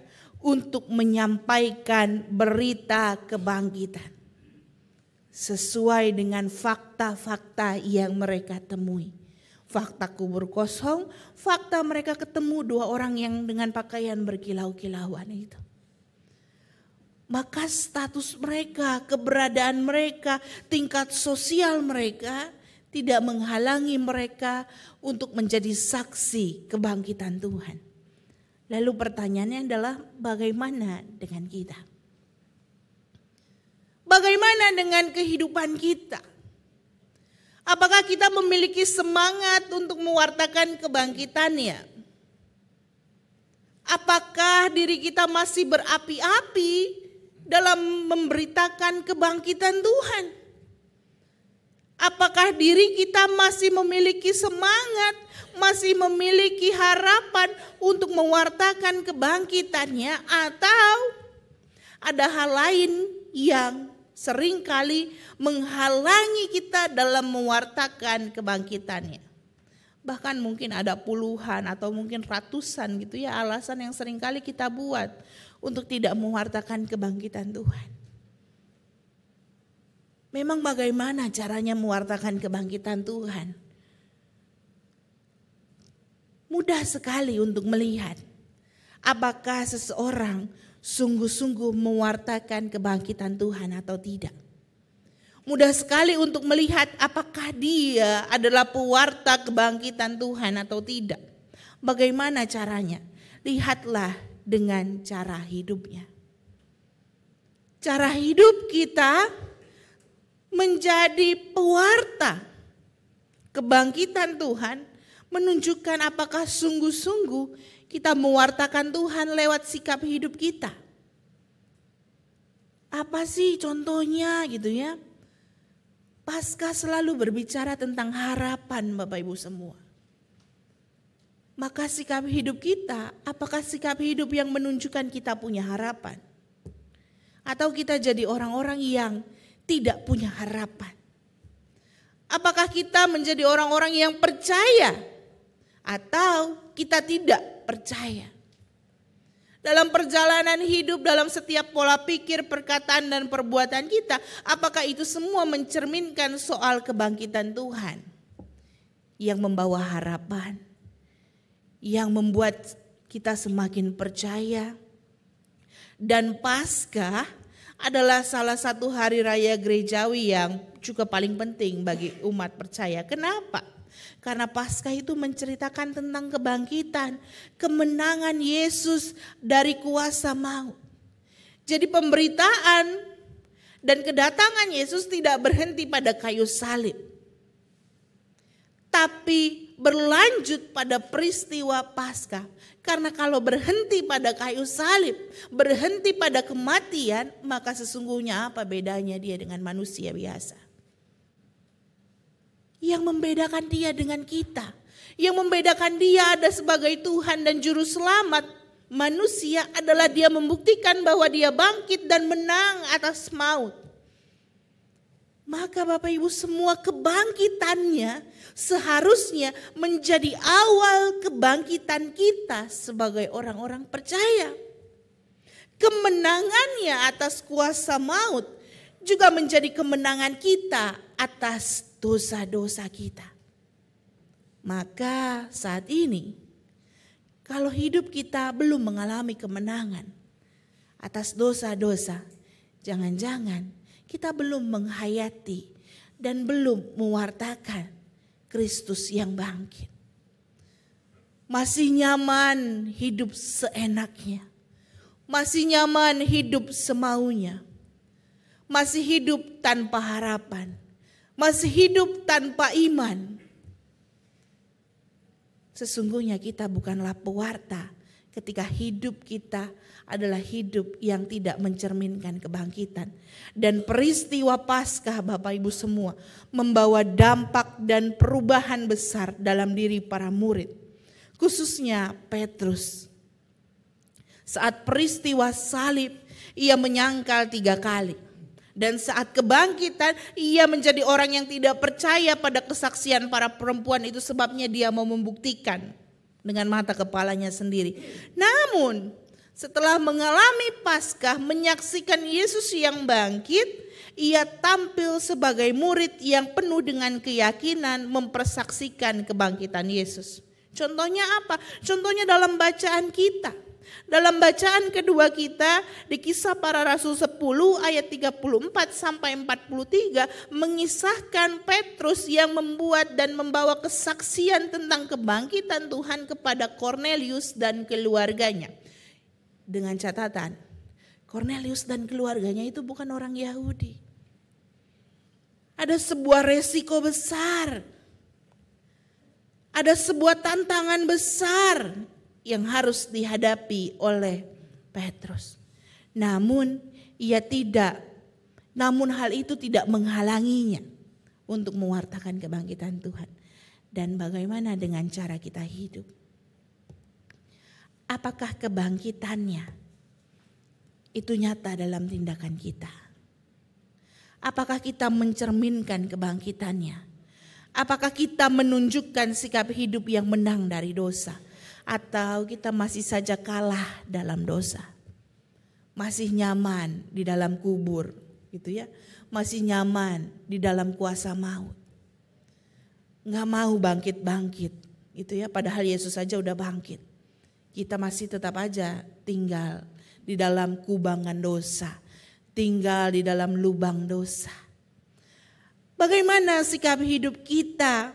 S4: untuk menyampaikan berita kebangkitan sesuai dengan fakta-fakta yang mereka temui. Fakta kubur kosong, fakta mereka ketemu 2 orang yang dengan pakaian berkilau-kilauan itu. Maka status mereka, keberadaan mereka, tingkat sosial mereka tidak menghalangi mereka untuk menjadi saksi kebangkitan Tuhan. Lalu pertanyaannya adalah bagaimana dengan kita? Bagaimana dengan kehidupan kita? Apakah kita memiliki semangat untuk mewartakan kebangkitannya? Apakah diri kita masih berapi-api dalam memberitakan kebangkitan Tuhan? Apakah diri kita masih memiliki semangat, masih memiliki harapan untuk mewartakan kebangkitannya, atau ada hal lain yang seringkali menghalangi kita dalam mewartakan kebangkitannya? Bahkan mungkin ada puluhan atau mungkin ratusan gitu ya alasan yang seringkali kita buat untuk tidak mewartakan kebangkitan Tuhan. Memang bagaimana caranya mewartakan kebangkitan Tuhan? Mudah sekali untuk melihat apakah seseorang sungguh-sungguh mewartakan kebangkitan Tuhan atau tidak. Mudah sekali untuk melihat apakah dia adalah pewarta kebangkitan Tuhan atau tidak. Bagaimana caranya? Lihatlah dengan cara hidupnya. Cara hidup kita menjadi pewarta kebangkitan Tuhan menunjukkan apakah sungguh-sungguh kita mewartakan Tuhan lewat sikap hidup kita. Apa sih contohnya gitu ya? Paskah selalu berbicara tentang harapan Bapak Ibu semua. Maka sikap hidup kita, apakah sikap hidup yang menunjukkan kita punya harapan? Atau kita jadi orang-orang yang tidak punya harapan? Apakah kita menjadi orang-orang yang percaya atau kita tidak percaya? Dalam perjalanan hidup, dalam setiap pola pikir, perkataan dan perbuatan kita, apakah itu semua mencerminkan soal kebangkitan Tuhan yang membawa harapan, yang membuat kita semakin percaya? Dan Paskah adalah salah satu hari raya gerejawi yang juga paling penting bagi umat percaya. Kenapa? Karena Paskah itu menceritakan tentang kebangkitan, kemenangan Yesus dari kuasa maut. Jadi pemberitaan dan kedatangan Yesus tidak berhenti pada kayu salib. tapi berlanjut pada peristiwa Paskah. Karena kalau berhenti pada kayu salib, berhenti pada kematian, maka sesungguhnya apa bedanya dia dengan manusia biasa? Yang membedakan dia dengan kita, yang membedakan dia ada sebagai Tuhan dan Juru Selamat manusia adalah dia membuktikan bahwa dia bangkit dan menang atas maut. Maka Bapak Ibu semua kebangkitannya seharusnya menjadi awal kebangkitan kita sebagai orang-orang percaya. Kemenangannya atas kuasa maut juga menjadi kemenangan kita atas dosa-dosa kita. Maka saat ini kalau hidup kita belum mengalami kemenangan atas dosa-dosa, jangan-jangan kita belum menghayati dan belum mewartakan Kristus yang bangkit. Masih nyaman hidup seenaknya. Masih nyaman hidup semaunya. Masih hidup tanpa harapan. Masih hidup tanpa iman. Sesungguhnya kita bukanlah pewarta ketika hidup kita adalah hidup yang tidak mencerminkan kebangkitan. Dan peristiwa Paskah Bapak Ibu semua membawa dampak dan perubahan besar dalam diri para murid. Khususnya Petrus. Saat peristiwa salib ia menyangkal 3 kali. Dan saat kebangkitan ia menjadi orang yang tidak percaya pada kesaksian para perempuan itu, sebabnya dia mau membuktikan dengan mata kepalanya sendiri. Namun setelah mengalami Paskah, menyaksikan Yesus yang bangkit, ia tampil sebagai murid yang penuh dengan keyakinan mempersaksikan kebangkitan Yesus. Contohnya apa? Contohnya dalam bacaan kita. Dalam bacaan kedua kita di Kisah Para Rasul 10 ayat 34 sampai 43 mengisahkan Petrus yang membuat dan membawa kesaksian tentang kebangkitan Tuhan kepada Kornelius dan keluarganya. Dengan catatan, Kornelius dan keluarganya itu bukan orang Yahudi. Ada sebuah resiko besar. Ada sebuah tantangan besar yang harus dihadapi oleh Petrus. Namun hal itu tidak menghalanginya untuk mewartakan kebangkitan Tuhan. Dan bagaimana dengan cara kita hidup? Apakah kebangkitannya itu nyata dalam tindakan kita? Apakah kita mencerminkan kebangkitannya? Apakah kita menunjukkan sikap hidup yang menang dari dosa? Atau kita masih saja kalah dalam dosa? Masih nyaman di dalam kubur, gitu ya? Masih nyaman di dalam kuasa maut. Nggak mau bangkit-bangkit, gitu ya? Padahal Yesus saja udah bangkit. Kita masih tetap aja tinggal di dalam kubangan dosa, tinggal di dalam lubang dosa. Bagaimana sikap hidup kita?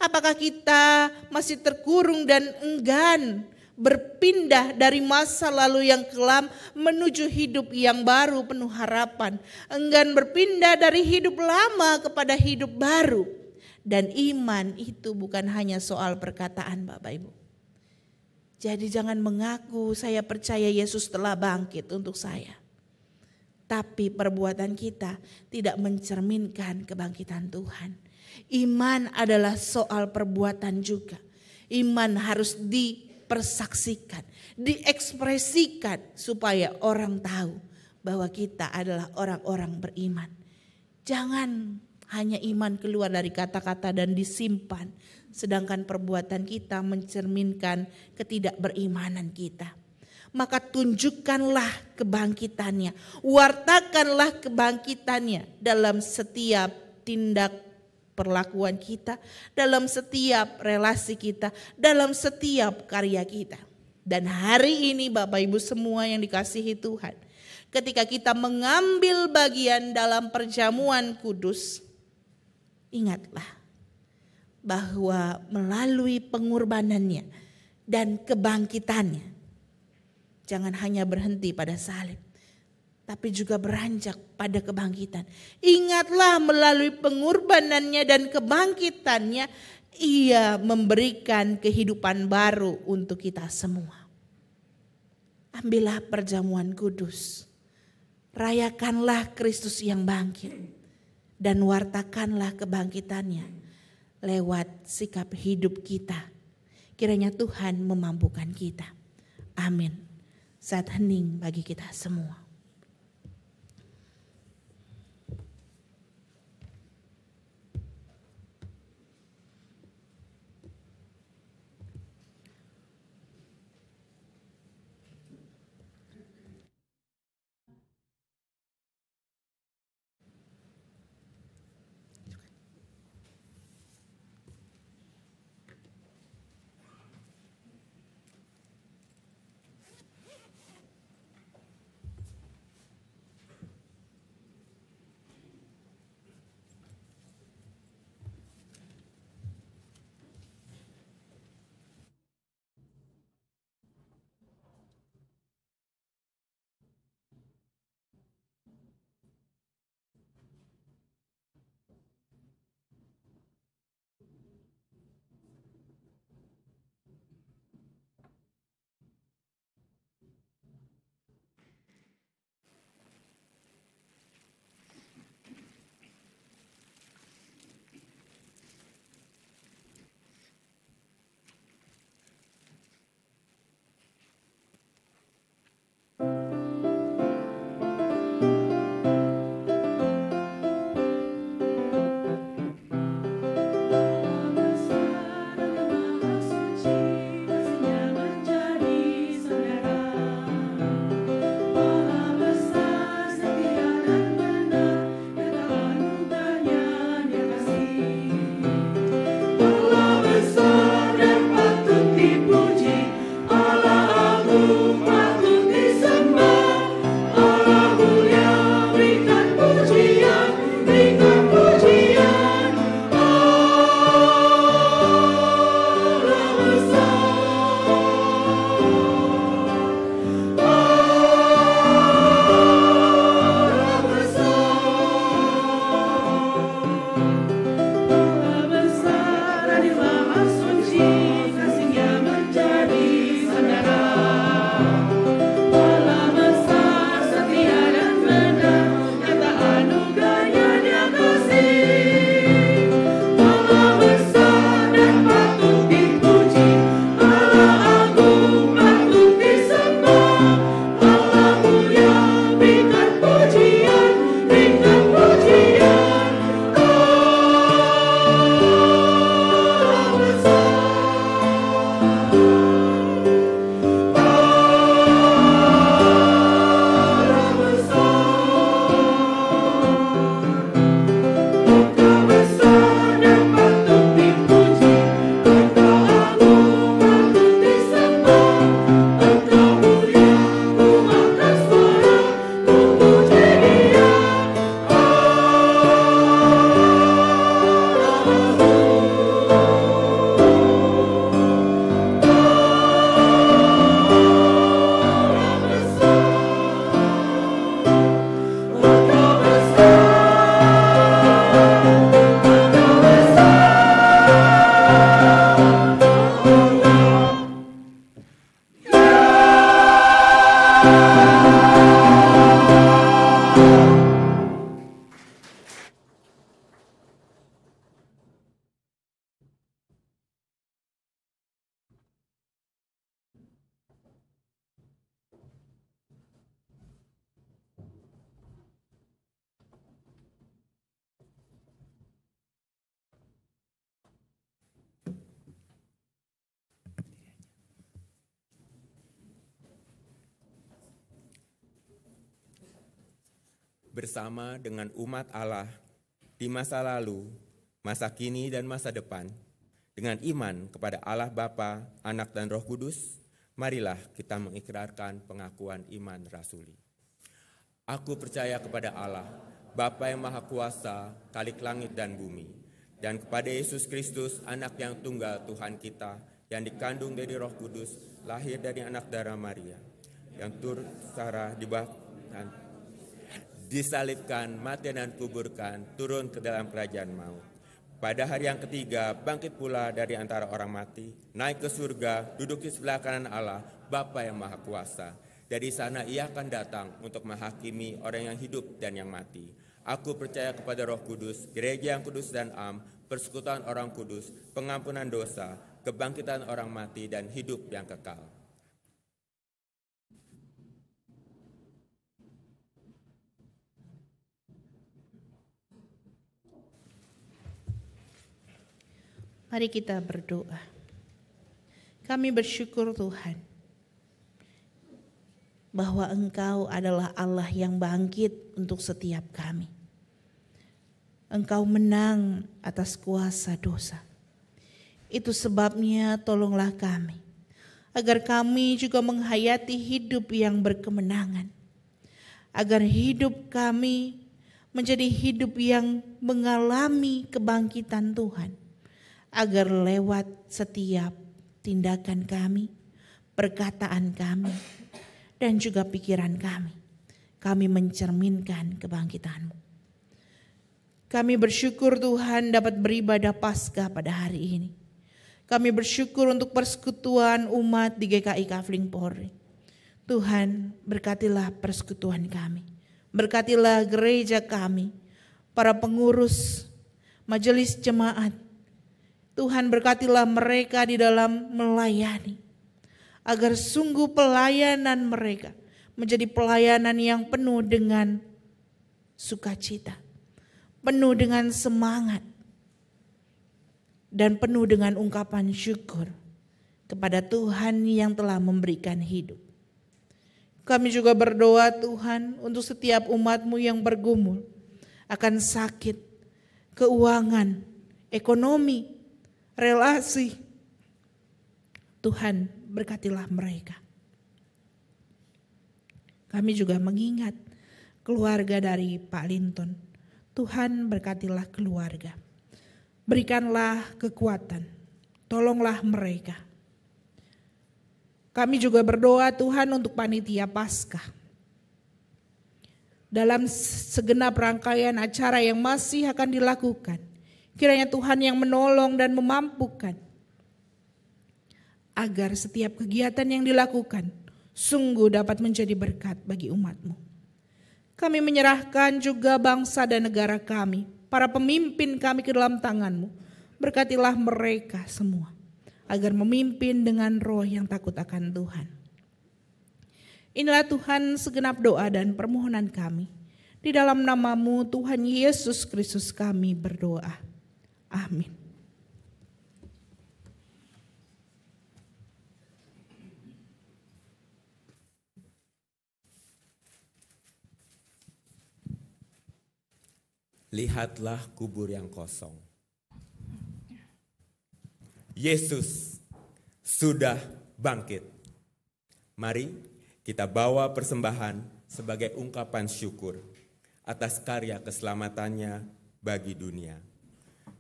S4: Apakah kita masih terkurung dan enggan berpindah dari masa lalu yang kelam menuju hidup yang baru penuh harapan? Enggan berpindah dari hidup lama kepada hidup baru. Dan iman itu bukan hanya soal perkataan Bapak Ibu. Jadi jangan mengaku saya percaya Yesus telah bangkit untuk saya. Tapi perbuatan kita tidak mencerminkan kebangkitan Tuhan. Iman adalah soal perbuatan juga. Iman harus dipersaksikan, diekspresikan supaya orang tahu bahwa kita adalah orang-orang beriman. Jangan hanya iman keluar dari kata-kata dan disimpan, sedangkan perbuatan kita mencerminkan ketidakberimanan kita. Maka tunjukkanlah kebangkitannya, wartakanlah kebangkitannya dalam setiap tindak perlakuan kita, dalam setiap relasi kita, dalam setiap karya kita. Dan hari ini Bapak Ibu semua yang dikasihi Tuhan, ketika kita mengambil bagian dalam perjamuan kudus, ingatlah bahwa melalui pengorbanannya dan kebangkitannya, jangan hanya berhenti pada salib, tapi juga beranjak pada kebangkitan. Ingatlah melalui pengorbanannya dan kebangkitannya, Ia memberikan kehidupan baru untuk kita semua. Ambillah perjamuan kudus. Rayakanlah Kristus yang bangkit. Dan wartakanlah kebangkitannya lewat sikap hidup kita. Kiranya Tuhan memampukan kita. Amin. Saat hening bagi kita semua.
S2: bersama dengan umat Allah di masa lalu, masa kini, dan masa depan, dengan iman kepada Allah Bapa, Anak, dan Roh Kudus, marilah kita mengikrarkan pengakuan iman rasuli. Aku percaya kepada Allah, Bapa yang Maha Kuasa, Khalik langit dan bumi, dan kepada Yesus Kristus, Anak yang tunggal Tuhan kita, yang dikandung dari Roh Kudus, lahir dari anak darah Maria, yang turut secara dibaptiskan, disalibkan, mati dan kuburkan, turun ke dalam kerajaan maut. Pada hari yang ketiga, bangkit pula dari antara orang mati, naik ke surga, duduk di sebelah kanan Allah, Bapa yang Maha Kuasa. Dari sana ia akan datang untuk menghakimi orang yang hidup dan yang mati. Aku percaya kepada Roh Kudus, gereja yang kudus dan am, persekutuan orang kudus, pengampunan dosa, kebangkitan orang mati, dan hidup yang kekal.
S4: Mari kita berdoa. Kami bersyukur Tuhan bahwa Engkau adalah Allah yang bangkit untuk setiap kami. Engkau menang atas kuasa dosa. Itu sebabnya tolonglah kami, agar kami juga menghayati hidup yang berkemenangan. Agar hidup kami menjadi hidup yang mengalami kebangkitan Tuhan. Agar lewat setiap tindakan kami, perkataan kami, dan juga pikiran kami mencerminkan kebangkitan-Mu. Kami bersyukur Tuhan dapat beribadah Paskah pada hari ini. Kami bersyukur untuk persekutuan umat di GKI Kafling Polri. Tuhan, berkatilah persekutuan kami. Berkatilah gereja kami, para pengurus, majelis jemaat. Tuhan, berkatilah mereka di dalam melayani, agar sungguh pelayanan mereka menjadi pelayanan yang penuh dengan sukacita, penuh dengan semangat, dan penuh dengan ungkapan syukur kepada Tuhan yang telah memberikan hidup. Kami juga berdoa Tuhan untuk setiap umat-Mu yang bergumul akan sakit, keuangan, ekonomi, relasi. Tuhan, berkatilah mereka. Kami juga mengingat keluarga dari Pak Linton. Tuhan, berkatilah keluarga. Berikanlah kekuatan. Tolonglah mereka. Kami juga berdoa Tuhan untuk panitia Paskah. Dalam segenap rangkaian acara yang masih akan dilakukan, kiranya Tuhan yang menolong dan memampukan agar setiap kegiatan yang dilakukan sungguh dapat menjadi berkat bagi umat-Mu. Kami menyerahkan juga bangsa dan negara kami, para pemimpin kami ke dalam tangan-Mu. Berkatilah mereka semua agar memimpin dengan roh yang takut akan Tuhan. Inilah Tuhan segenap doa dan permohonan kami. Di dalam nama-Mu Tuhan Yesus Kristus kami berdoa. Amin.
S2: Lihatlah kubur yang kosong. Yesus sudah bangkit. Mari kita bawa persembahan sebagai ungkapan syukur atas karya keselamatannya bagi dunia.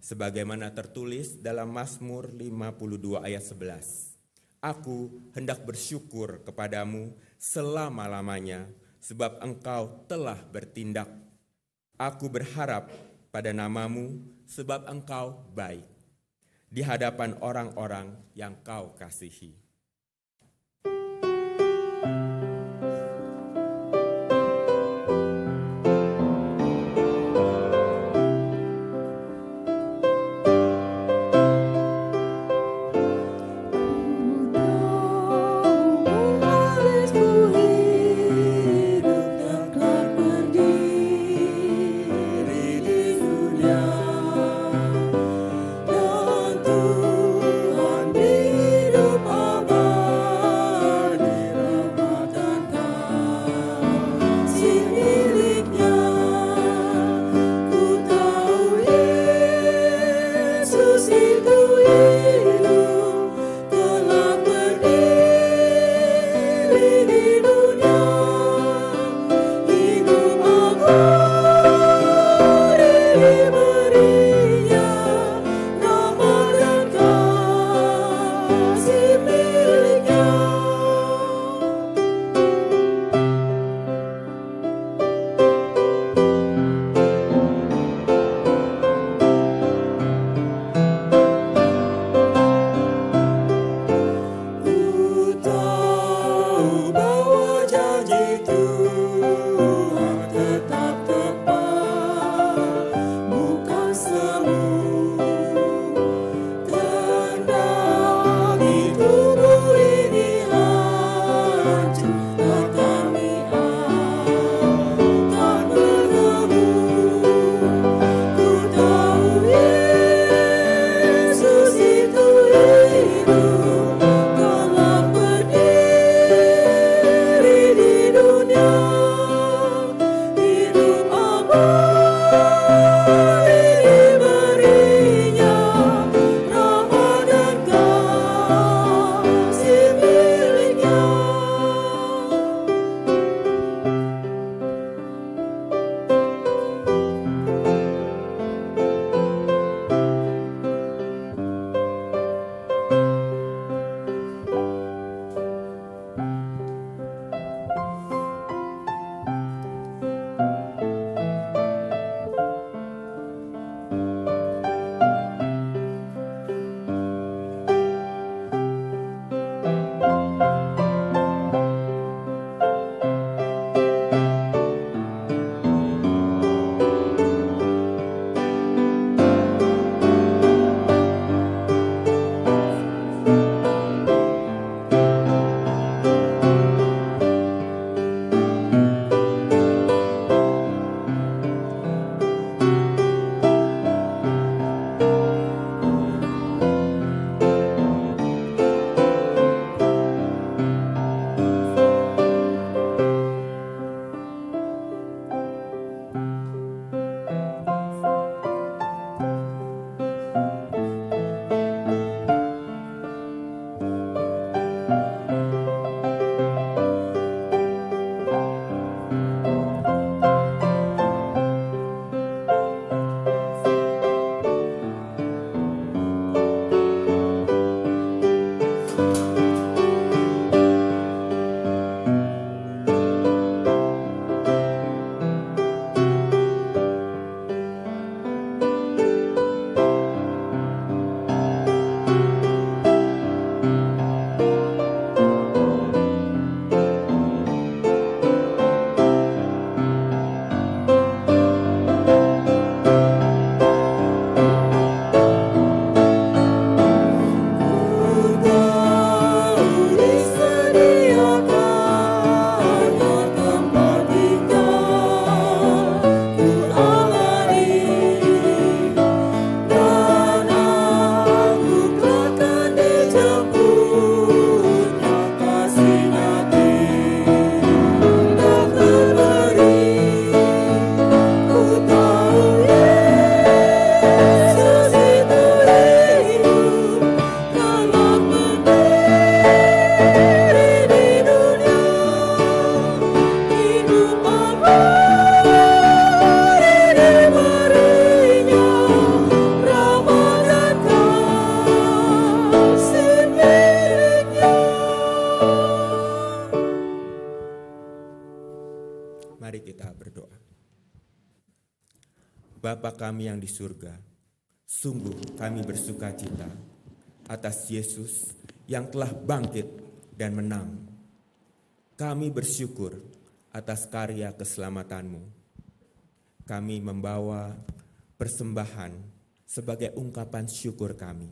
S2: Sebagaimana tertulis dalam Mazmur 52 ayat 11. Aku hendak bersyukur kepadamu selama-lamanya, sebab engkau telah bertindak. Aku berharap pada nama-Mu, sebab engkau baik di hadapan orang-orang yang kau kasihi.
S7: Tuhan hidup
S2: Mari kita berdoa. Bapa kami yang di surga, sungguh kami bersuka cita atas Yesus yang telah bangkit dan menang. Kami bersyukur atas karya keselamatan-Mu. Kami membawa persembahan sebagai ungkapan syukur kami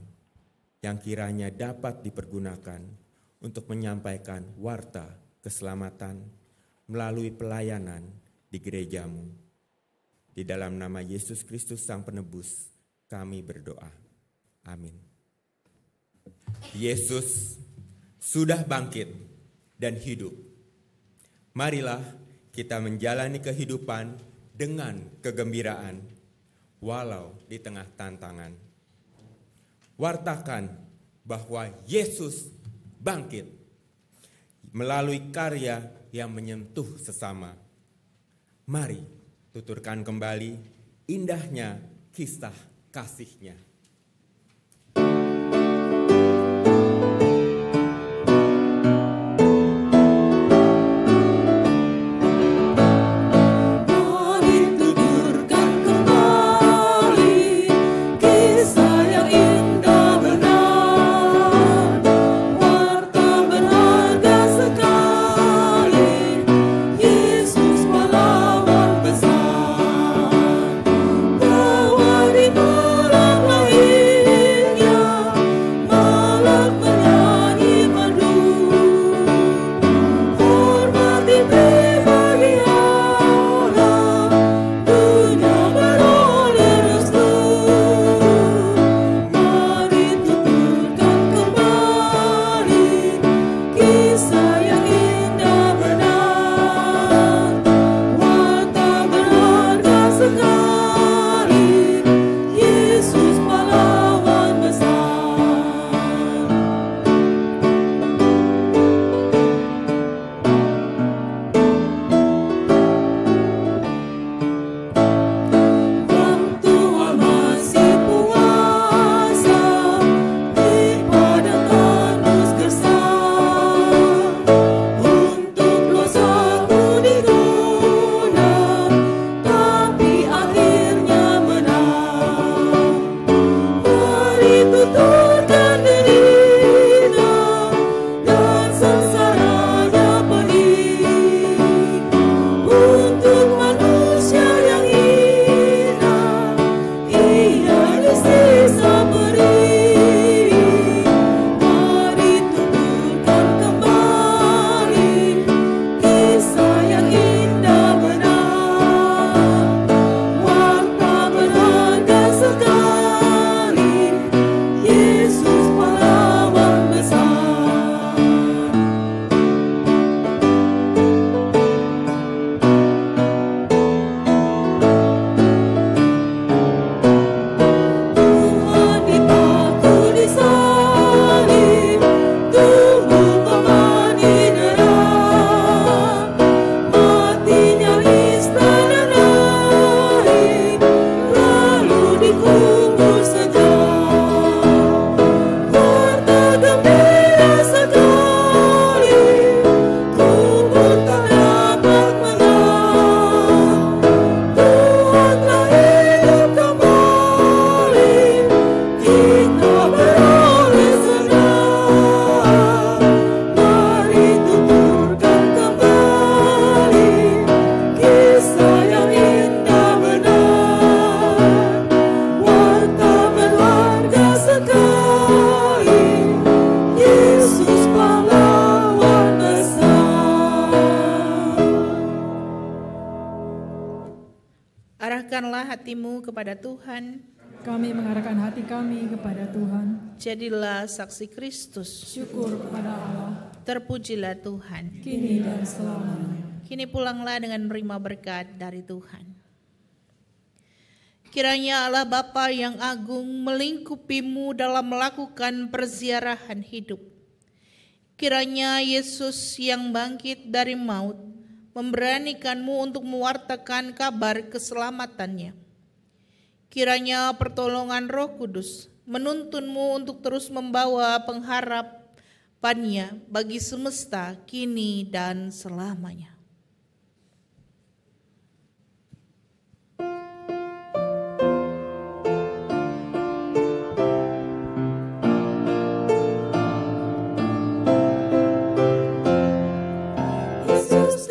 S2: yang kiranya dapat dipergunakan untuk menyampaikan warta keselamatan melalui pelayanan di gereja-Mu. Di dalam nama Yesus Kristus Sang Penebus, kami berdoa. Amin. Yesus sudah bangkit dan hidup. Marilah kita menjalani kehidupan dengan kegembiraan, walau di tengah tantangan. Wartakan bahwa Yesus bangkit melalui karya yang menyentuh sesama. Mari tuturkan kembali indahnya kisah kasih-Nya.
S4: Arahkanlah hatimu kepada Tuhan.
S3: Kami mengarahkan hati kami kepada Tuhan.
S4: Jadilah saksi Kristus.
S3: Syukur kepada Allah.
S4: Terpujilah Tuhan.
S3: Kini dan selamanya.
S4: Kini pulanglah dengan menerima berkat dari Tuhan. Kiranya Allah Bapa yang agung melingkupimu dalam melakukan perziarahan hidup. Kiranya Yesus yang bangkit dari maut memberanikanmu untuk mewartakan kabar keselamatannya. Kiranya pertolongan Roh Kudus menuntunmu untuk terus membawa pengharapannya bagi semesta kini dan selamanya.
S7: Thank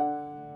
S7: you.